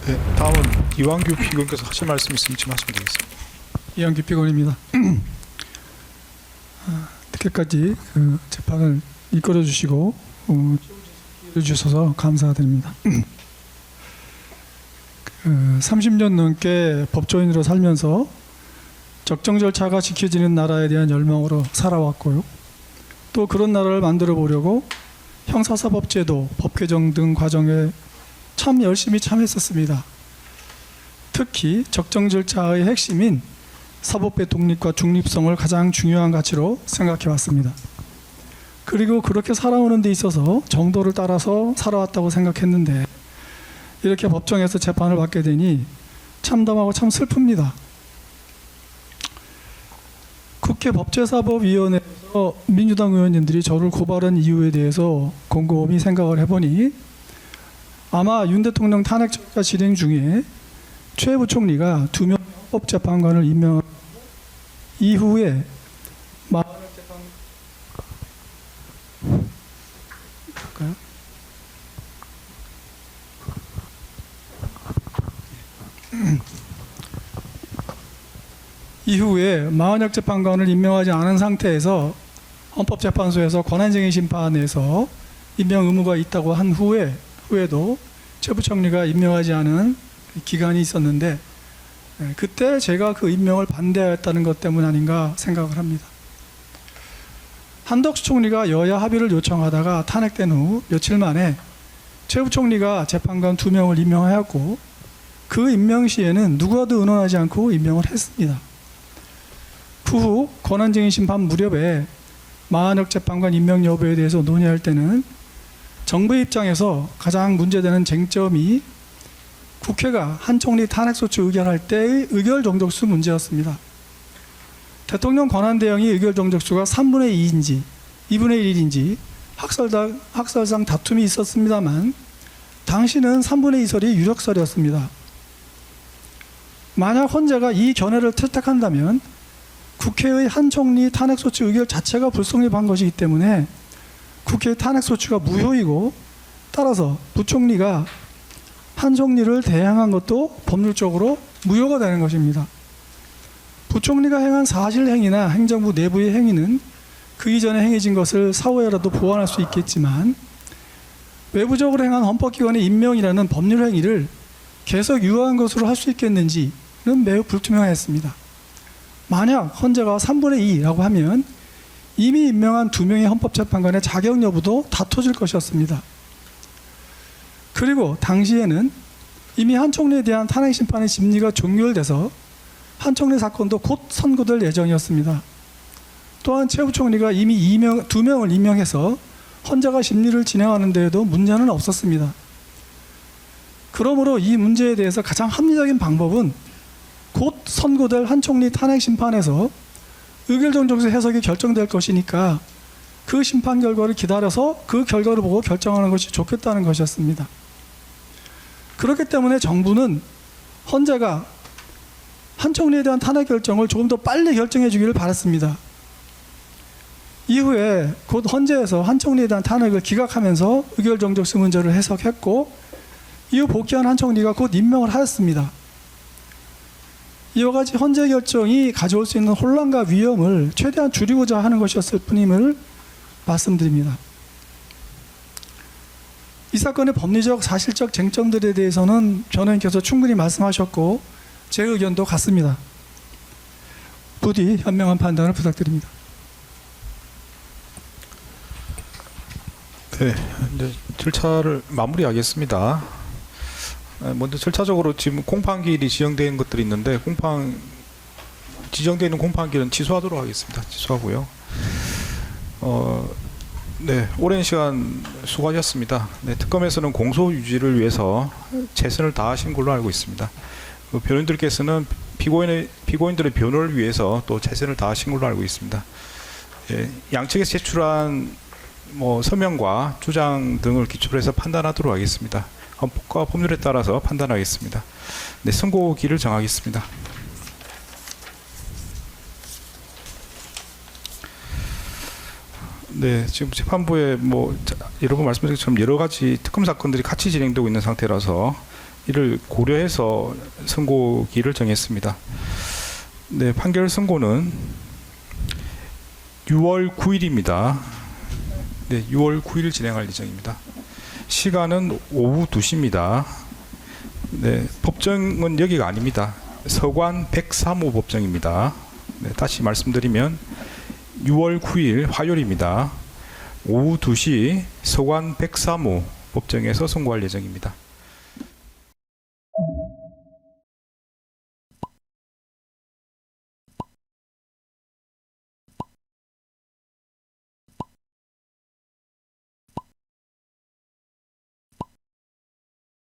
네, 다음은 이완규 피고인께서 하실 말씀 있으면 지금 하시면 되겠습니다. 이완규 피고인입니다. 늦게까지 재판을 이끌어 주시고 기회를 주셔서 감사드립니다. 30년 넘게 법조인으로 살면서 적정 절차가 지켜지는 나라에 대한 열망으로 살아왔고요. 또 그런 나라를 만들어 보려고 형사사법제도, 법 개정 등 과정에 참 열심히 참여했었습니다. 특히 적정 절차의 핵심인 사법부의 독립과 중립성을 가장 중요한 가치로 생각해 왔습니다. 그리고 그렇게 살아오는 데 있어서 정도를 따라서 살아왔다고 생각했는데 이렇게 법정에서 재판을 받게 되니 참담하고 참 슬픕니다. 국회 법제사법위원회에서 민주당 의원님들이 저를 고발한 이유에 대해서 곰곰이 생각을 해보니 아마 윤 대통령 탄핵 절차 진행 중에 최 부총리가 2명 헌법재판관을 임명한 이후에 마흔역 재판관을 임명하지 않은 상태에서 헌법재판소에서 권한쟁의 심판에서 임명 의무가 있다고 한 후에도 최 부총리가 임명하지 않은 기간이 있었는데 그때 제가 그 임명을 반대하였다는 것 때문 아닌가 생각을 합니다. 한덕수 총리가 여야 합의를 요청하다가 탄핵된 후 며칠 만에 최 부총리가 재판관 2명을 임명하였고 그 임명 시에는 누구와도 의논하지 않고 임명을 했습니다. 그 후 권한쟁의 심판 무렵에 마흔역 재판관 임명 여부에 대해서 논의할 때는 정부의 입장에서 가장 문제되는 쟁점이 국회가 한 총리 탄핵소추 의결할 때의 의결 정족수 문제였습니다. 대통령 권한대행이 의결 정족수가 3분의 2인지 2분의 1인지 학설상 다툼이 있었습니다만 당시는 3분의 2설이 유력설이었습니다. 만약 헌재가 이 견해를 채택한다면 국회의 한 총리 탄핵소추 의결 자체가 불성립한 것이기 때문에 국회의 탄핵소추가 무효이고 따라서 부총리가 한 총리를 대항한 것도 법률적으로 무효가 되는 것입니다. 부총리가 행한 사실행위나 행정부 내부의 행위는 그 이전에 행해진 것을 사후에라도 보완할 수 있겠지만 외부적으로 행한 헌법기관의 임명이라는 법률 행위를 계속 유효한 것으로 할 수 있겠는지는 매우 불투명했습니다. 만약 헌재가 3분의 2라고 하면 이미 임명한 2명의 헌법재판관의 자격 여부도 다퉈질 것이었습니다. 그리고 당시에는 이미 한 총리에 대한 탄핵 심판의 심리가 종결돼서 한 총리 사건도 곧 선고될 예정이었습니다. 또한 최 부총리가 이미 2명을 임명해서 헌재가 심리를 진행하는 데에도 문제는 없었습니다. 그러므로 이 문제에 대해서 가장 합리적인 방법은 곧 선고될 한 총리 탄핵 심판에서 의결 정족수 해석이 결정될 것이니까 그 심판 결과를 기다려서 그 결과를 보고 결정하는 것이 좋겠다는 것이었습니다. 그렇기 때문에 정부는 헌재가 한 총리에 대한 탄핵 결정을 조금 더 빨리 결정해 주기를 바랐습니다. 이후에 곧 헌재에서 한 총리에 대한 탄핵을 기각하면서 의결 정족수 문제를 해석했고 이후 복귀한 한 총리가 곧 임명을 하였습니다. 이와 같이 헌재 결정이 가져올 수 있는 혼란과 위험을 최대한 줄이고자 하는 것이었을 뿐임을 말씀드립니다. 이 사건의 법리적, 사실적 쟁점들에 대해서는 변호인께서 충분히 말씀하셨고 제 의견도 같습니다. 부디 현명한 판단을 부탁드립니다. 네, 이제 절차를 마무리하겠습니다. 먼저 절차적으로 지금 공판기일이 지정되어 있는 것들이 있는데 지정되어 있는 공판기일은 취소하도록 하겠습니다. 취소하고요. 네, 오랜 시간 수고하셨습니다. 네, 특검에서는 공소 유지를 위해서 최선을 다하신 걸로 알고 있습니다. 변호인들께서는 피고인들의 변호를 위해서 또 최선을 다하신 걸로 알고 있습니다. 예, 양측에서 제출한 서명과 주장 등을 기초로 해서 판단하도록 하겠습니다. 헌법과 법률에 따라서 판단하겠습니다. 네, 선고기를 정하겠습니다. 네, 지금 재판부에 여러분 말씀드린 것처럼 여러 가지 특검 사건들이 같이 진행되고 있는 상태라서 이를 고려해서 선고기를 정했습니다. 네, 판결 선고는 6월 9일입니다. 네, 6월 9일 진행할 예정입니다. 시간은 오후 2시입니다. 네, 법정은 여기가 아닙니다. 서관 103호 법정입니다. 네, 다시 말씀드리면 6월 9일 화요일입니다. 오후 2시 서관 103호 법정에서 선고할 예정입니다.